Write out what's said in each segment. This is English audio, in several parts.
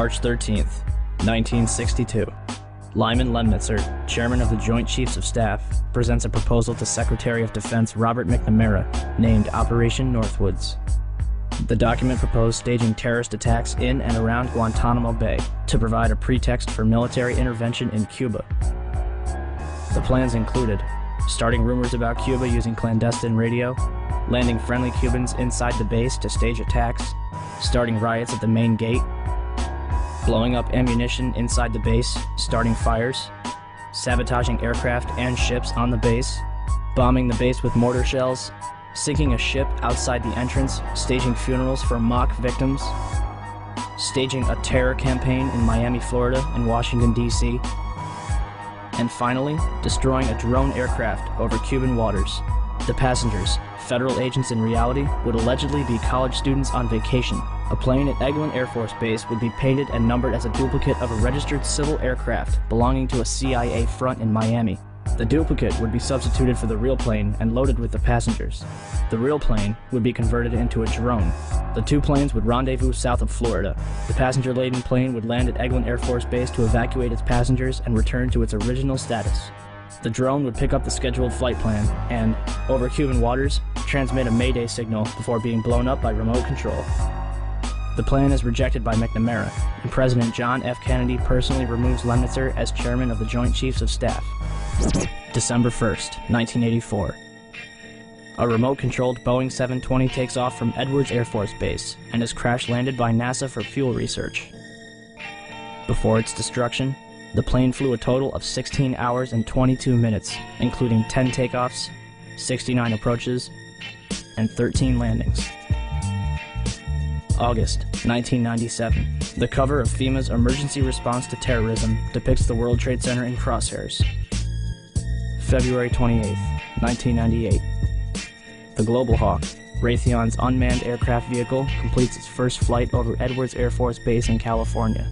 March 13th, 1962. Lyman Lemnitzer, chairman of the Joint Chiefs of Staff, presents a proposal to Secretary of Defense Robert McNamara, named Operation Northwoods. The document proposed staging terrorist attacks in and around Guantanamo Bay to provide a pretext for military intervention in Cuba. The plans included starting rumors about Cuba using clandestine radio, landing friendly Cubans inside the base to stage attacks, starting riots at the main gate, blowing up ammunition inside the base, starting fires, sabotaging aircraft and ships on the base, bombing the base with mortar shells, sinking a ship outside the entrance, staging funerals for mock victims, staging a terror campaign in Miami, Florida, and Washington, D.C., and finally, destroying a drone aircraft over Cuban waters. The passengers, federal agents in reality, would allegedly be college students on vacation. A plane at Eglin Air Force Base would be painted and numbered as a duplicate of a registered civil aircraft belonging to a CIA front in Miami. The duplicate would be substituted for the real plane and loaded with the passengers. The real plane would be converted into a drone. The two planes would rendezvous south of Florida. The passenger-laden plane would land at Eglin Air Force Base to evacuate its passengers and return to its original status. The drone would pick up the scheduled flight plan and, over Cuban waters, transmit a Mayday signal before being blown up by remote control. The plan is rejected by McNamara, and President John F. Kennedy personally removes Lemnitzer as chairman of the Joint Chiefs of Staff. December 1st, 1984. A remote-controlled Boeing 720 takes off from Edwards Air Force Base and is crash-landed by NASA for fuel research. Before its destruction, the plane flew a total of 16 hours and 22 minutes, including 10 takeoffs, 69 approaches, and 13 landings. August 1997. The cover of FEMA's Emergency Response to Terrorism depicts the World Trade Center in crosshairs. February 28, 1998. The Global Hawk, Raytheon's unmanned aircraft vehicle, completes its first flight over Edwards Air Force Base in California,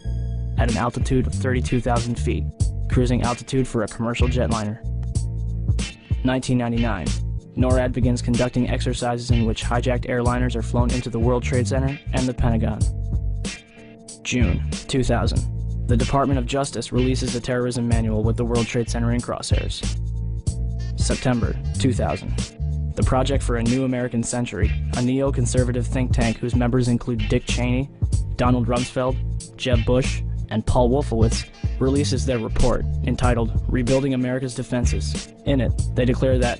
at an altitude of 32,000 feet, cruising altitude for a commercial jetliner. 1999. NORAD begins conducting exercises in which hijacked airliners are flown into the World Trade Center and the Pentagon. June 2000. The Department of Justice releases a terrorism manual with the World Trade Center in crosshairs. September 2000. The Project for a New American Century, a neo-conservative think tank whose members include Dick Cheney, Donald Rumsfeld, Jeb Bush, and Paul Wolfowitz, releases their report, entitled Rebuilding America's Defenses. In it, they declare that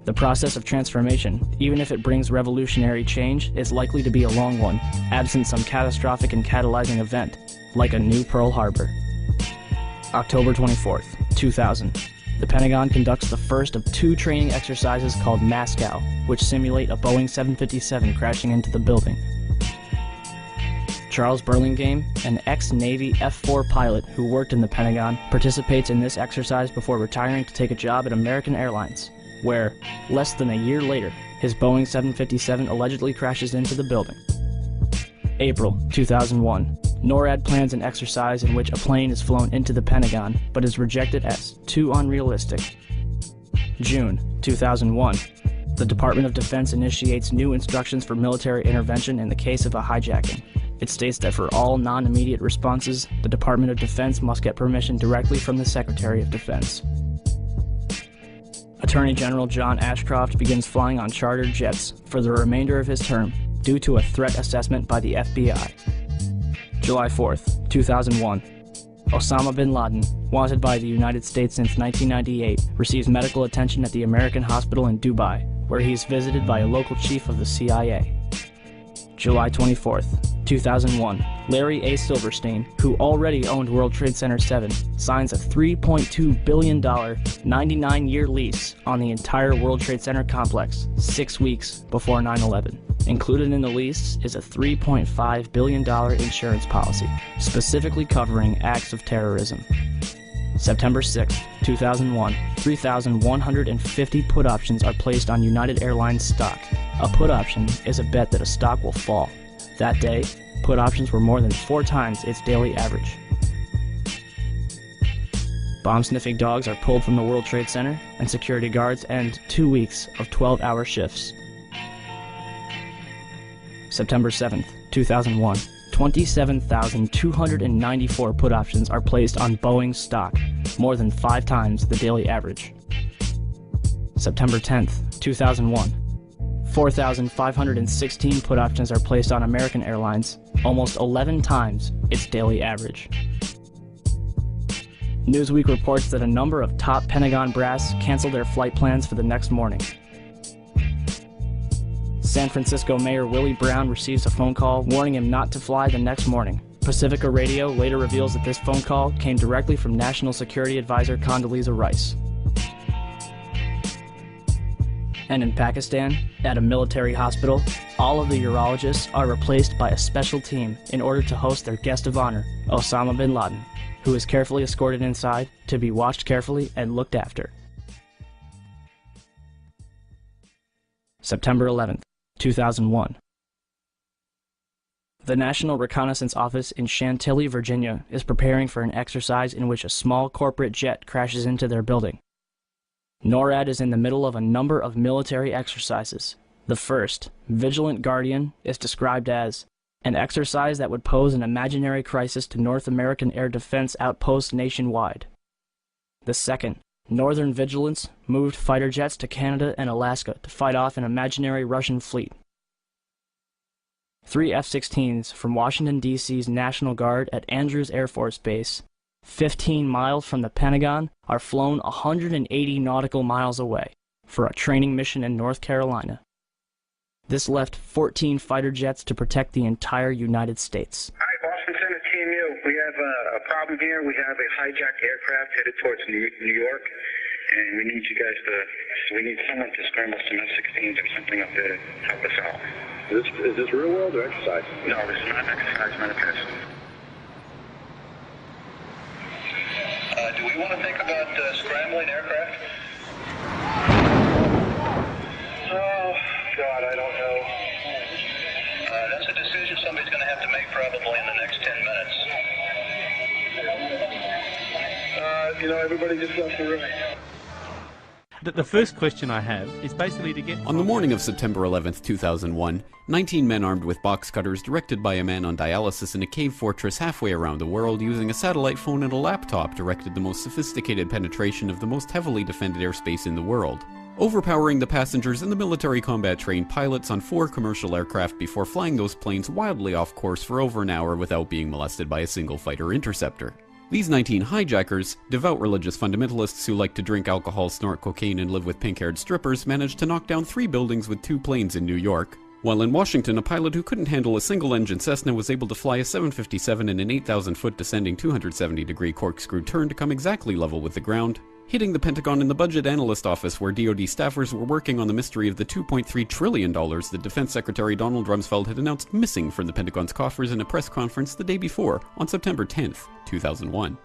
the process of transformation, even if it brings revolutionary change, is likely to be a long one, absent some catastrophic and catalyzing event, like a new Pearl Harbor. October 24th, 2000. The Pentagon conducts the first of two training exercises called Moscow, which simulate a Boeing 757 crashing into the building. Charles Burlingame, an ex-Navy F-4 pilot who worked in the Pentagon, participates in this exercise before retiring to take a job at American Airlines, where, less than a year later, his Boeing 757 allegedly crashes into the building. April 2001. NORAD plans an exercise in which a plane is flown into the Pentagon, but is rejected as too unrealistic. June 2001. The Department of Defense initiates new instructions for military intervention in the case of a hijacking. It states that for all non-immediate responses, the Department of Defense must get permission directly from the Secretary of Defense. Attorney General John Ashcroft begins flying on chartered jets for the remainder of his term due to a threat assessment by the FBI. July 4th, 2001. Osama bin Laden, wanted by the United States since 1998, receives medical attention at the American hospital in Dubai, where he is visited by a local chief of the CIA. July 24th, 2001. Larry A. Silverstein, who already owned World Trade Center 7, signs a $3.2 billion 99-year lease on the entire World Trade Center complex 6 weeks before 9/11. Included in the lease is a $3.5 billion insurance policy, specifically covering acts of terrorism. September 6, 2001, 3,150 put options are placed on United Airlines stock. A put option is a bet that a stock will fall. That day, put options were more than 4 times its daily average. Bomb-sniffing dogs are pulled from the World Trade Center, and security guards end 2 weeks of 12-hour shifts. September 7th, 2001, 27,294 put options are placed on Boeing stock, more than 5 times the daily average. September 10th, 2001. 4,516 put options are placed on American Airlines, almost 11 times its daily average. Newsweek reports that a number of top Pentagon brass canceled their flight plans for the next morning. San Francisco Mayor Willie Brown receives a phone call warning him not to fly the next morning. Pacifica Radio later reveals that this phone call came directly from National Security Advisor Condoleezza Rice. And in Pakistan, at a military hospital, all of the urologists are replaced by a special team in order to host their guest of honor, Osama bin Laden, who is carefully escorted inside to be watched carefully and looked after. September 11th, 2001. The National Reconnaissance Office in Chantilly, Virginia, is preparing for an exercise in which a small corporate jet crashes into their building. NORAD is in the middle of a number of military exercises. The first, Vigilant Guardian, is described as an exercise that would pose an imaginary crisis to North American air defense outposts nationwide. The second, Northern Vigilance, moved fighter jets to Canada and Alaska to fight off an imaginary Russian fleet. 3 F-16s from Washington, D.C.'s National Guard at Andrews Air Force Base, 15 miles from the Pentagon, are flown 180 nautical miles away for a training mission in North Carolina. This left 14 fighter jets to protect the entire United States. Hi, Boston Center, Team U. We have a problem here. We have a hijacked aircraft headed towards New York, and we need you guys we need someone to scramble some F-16s or something up there to help us out. Is this real world or exercise? No, this is not an exercise, not a test. Do we want to think about scrambling aircraft? Oh, God, I don't know. That's a decision somebody's going to have to make probably in the next 10 minutes. Everybody just left the room. The first question I have is basically to get... On the morning of September 11th, 2001, 19 men armed with box cutters directed by a man on dialysis in a cave fortress halfway around the world using a satellite phone and a laptop directed the most sophisticated penetration of the most heavily defended airspace in the world, overpowering the passengers and the military combat-trained pilots on 4 commercial aircraft before flying those planes wildly off course for over an hour without being molested by a single fighter interceptor. These 19 hijackers, devout religious fundamentalists who like to drink alcohol, snort cocaine, and live with pink-haired strippers, managed to knock down 3 buildings with 2 planes in New York, while in Washington a pilot who couldn't handle a single-engine Cessna was able to fly a 757 in an 8,000-foot descending 270-degree corkscrew turn to come exactly level with the ground, hitting the Pentagon in the budget analyst office where DoD staffers were working on the mystery of the $2.3 trillion that Defense Secretary Donald Rumsfeld had announced missing from the Pentagon's coffers in a press conference the day before, on September 10th, 2001.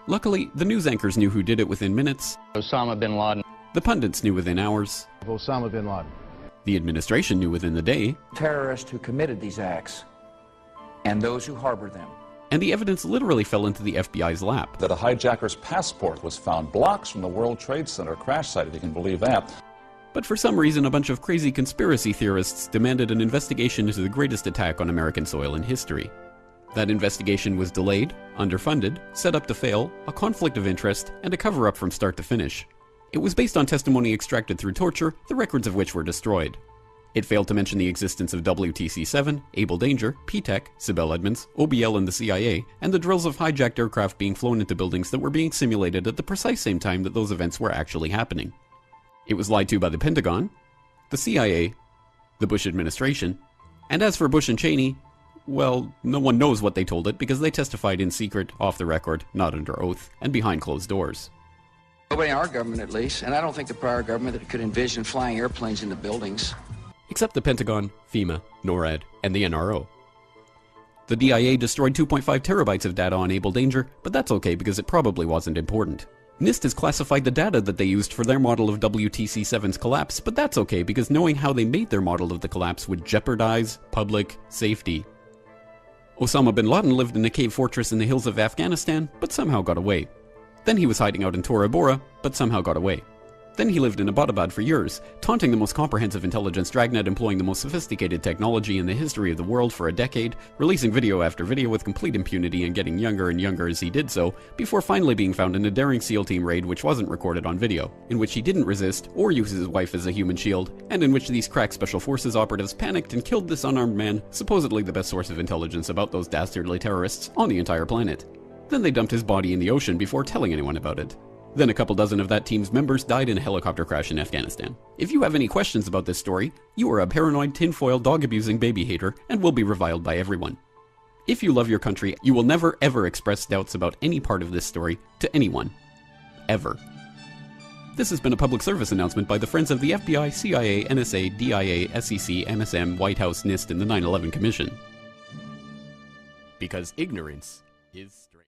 Luckily, the news anchors knew who did it within minutes. Osama bin Laden. The pundits knew within hours. Osama bin Laden. The administration knew within the day. Terrorists who committed these acts and those who harbored them. And the evidence literally fell into the FBI's lap. That a hijacker's passport was found blocks from the World Trade Center crash site, if you can believe that. But for some reason, a bunch of crazy conspiracy theorists demanded an investigation into the greatest attack on American soil in history. That investigation was delayed, underfunded, set up to fail, a conflict of interest, and a cover-up from start to finish. It was based on testimony extracted through torture, the records of which were destroyed. It failed to mention the existence of WTC-7, Able Danger, P-TECH, Sibel Edmonds, OBL and the CIA, and the drills of hijacked aircraft being flown into buildings that were being simulated at the precise same time that those events were actually happening. It was lied to by the Pentagon, the CIA, the Bush administration, and as for Bush and Cheney, well, no one knows what they told it because they testified in secret, off the record, not under oath, and behind closed doors. Nobody in our government, at least, and I don't think the prior government that could envision flying airplanes into buildings. Except the Pentagon, FEMA, NORAD, and the NRO. The DIA destroyed 2.5 terabytes of data on Able Danger, but that's okay because it probably wasn't important. NIST has classified the data that they used for their model of WTC-7's collapse, but that's okay because knowing how they made their model of the collapse would jeopardize public safety. Osama bin Laden lived in a cave fortress in the hills of Afghanistan, but somehow got away. Then he was hiding out in Tora Bora, but somehow got away. Then he lived in Abbottabad for years, taunting the most comprehensive intelligence dragnet employing the most sophisticated technology in the history of the world for a decade, releasing video after video with complete impunity and getting younger and younger as he did so, before finally being found in a daring SEAL team raid which wasn't recorded on video, in which he didn't resist or use his wife as a human shield, and in which these crack special forces operatives panicked and killed this unarmed man, supposedly the best source of intelligence about those dastardly terrorists on the entire planet. Then they dumped his body in the ocean before telling anyone about it. Then a couple dozen of that team's members died in a helicopter crash in Afghanistan. If you have any questions about this story, you are a paranoid, tinfoil, dog-abusing baby hater and will be reviled by everyone. If you love your country, you will never ever express doubts about any part of this story to anyone. Ever. This has been a public service announcement by the Friends of the FBI, CIA, NSA, DIA, SEC, MSM, White House, NIST, and the 9/11 Commission. Because ignorance is...